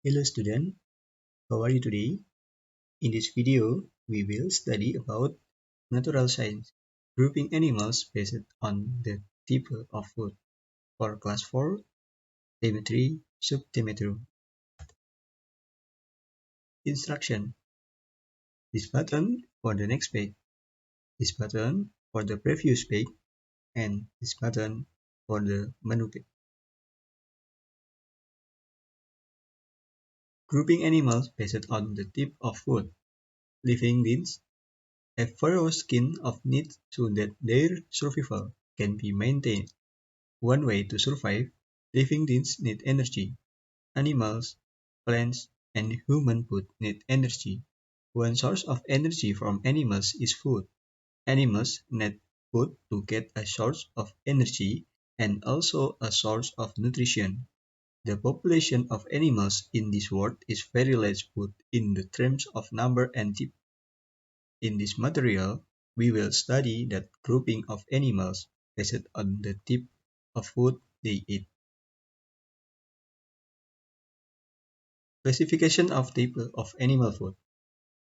Hello student, how are you today? In this video, we will study about natural science, grouping animals based on the type of food for class 4, theme 3, subtheme 2. Instruction. This button for the next page, this button for the previous page, and this button for the menu page. Grouping animals based on the type of food. Living beings have furrow skin of needs so that their survival can be maintained. One way to survive, living things need energy. Animals, plants, and human both need energy. One source of energy from animals is food. Animals need food to get a source of energy and also a source of nutrition. The population of animals in this world is very large both in the terms of number and type. In this material, we will study that grouping of animals based on the type of food they eat. Classification of type of animal food.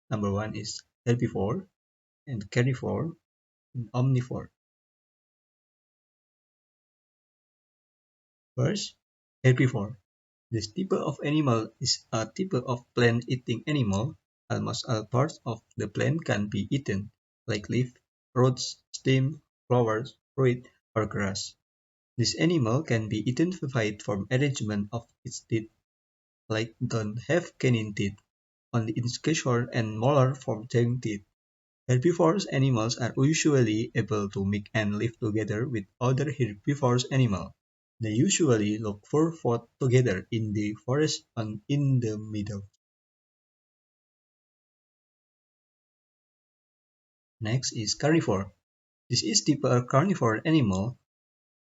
Number one is herbivore and carnivore and omnivore. First, herbivore. This type of animal is a type of plant-eating animal. Almost all parts of the plant can be eaten, like leaf, roots, stem, flowers, fruit, or grass. This animal can be identified from arrangement of its teeth, like don't have canine teeth, only incisor and molar form jaw teeth. Herbivorous animals are usually able to mix and live together with other herbivorous animals. They usually look for food together in the forest and in the meadow. Next is carnivore. This is typical carnivore animal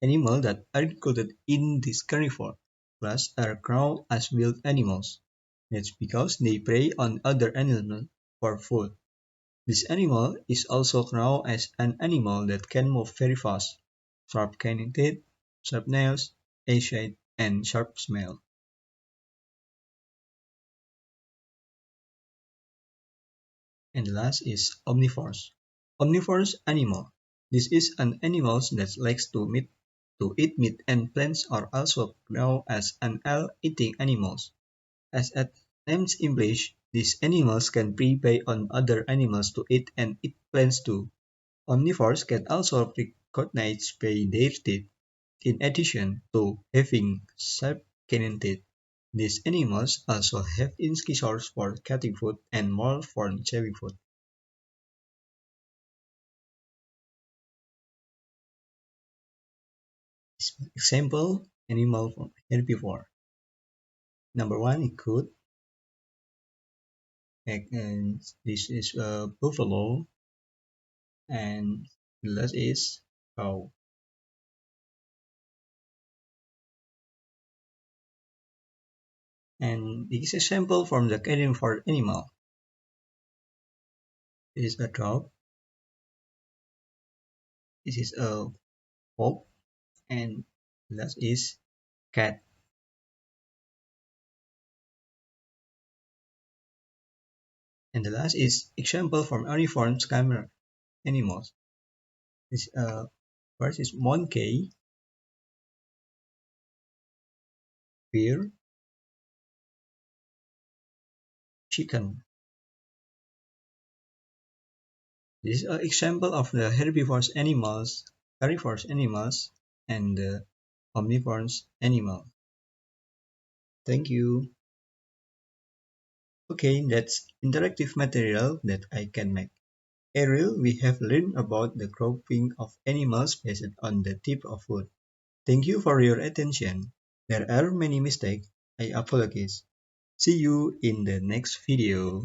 that are included in this carnivore class are grown as wild animals. That's because they prey on other animals for food. This animal is also known as an animal that can move very fast, sharp canine teeth, sharp nails, eyesight, and sharp smell. And the last is omnivores. Omnivorous animal. This is an animal that likes to eat meat, and plants are also known as an all-eating animals. As it names implies, these animals can prey on other animals to eat and eat plants too. Omnivores can also recognize by their teeth. In addition to having sharp canine teeth, these animals also have incisors for cutting food and molars for chewing food. Example animal from herbivore. Number one include and this is a buffalo and the last is cow. And this is a sample from the carnivore animal. This is a dog. This is a hawk and the last is cat. And the last is example from uniform camera animals. This first is monkey, bear, chicken. This is an example of the herbivorous animals, carnivorous animals, and the omnivorous animal. Thank you. Okay, that's interactive material that I can make. Ariel, we have learned about the grouping of animals based on the type of food. Thank you for your attention. There are many mistakes. I apologize. See you in the next video.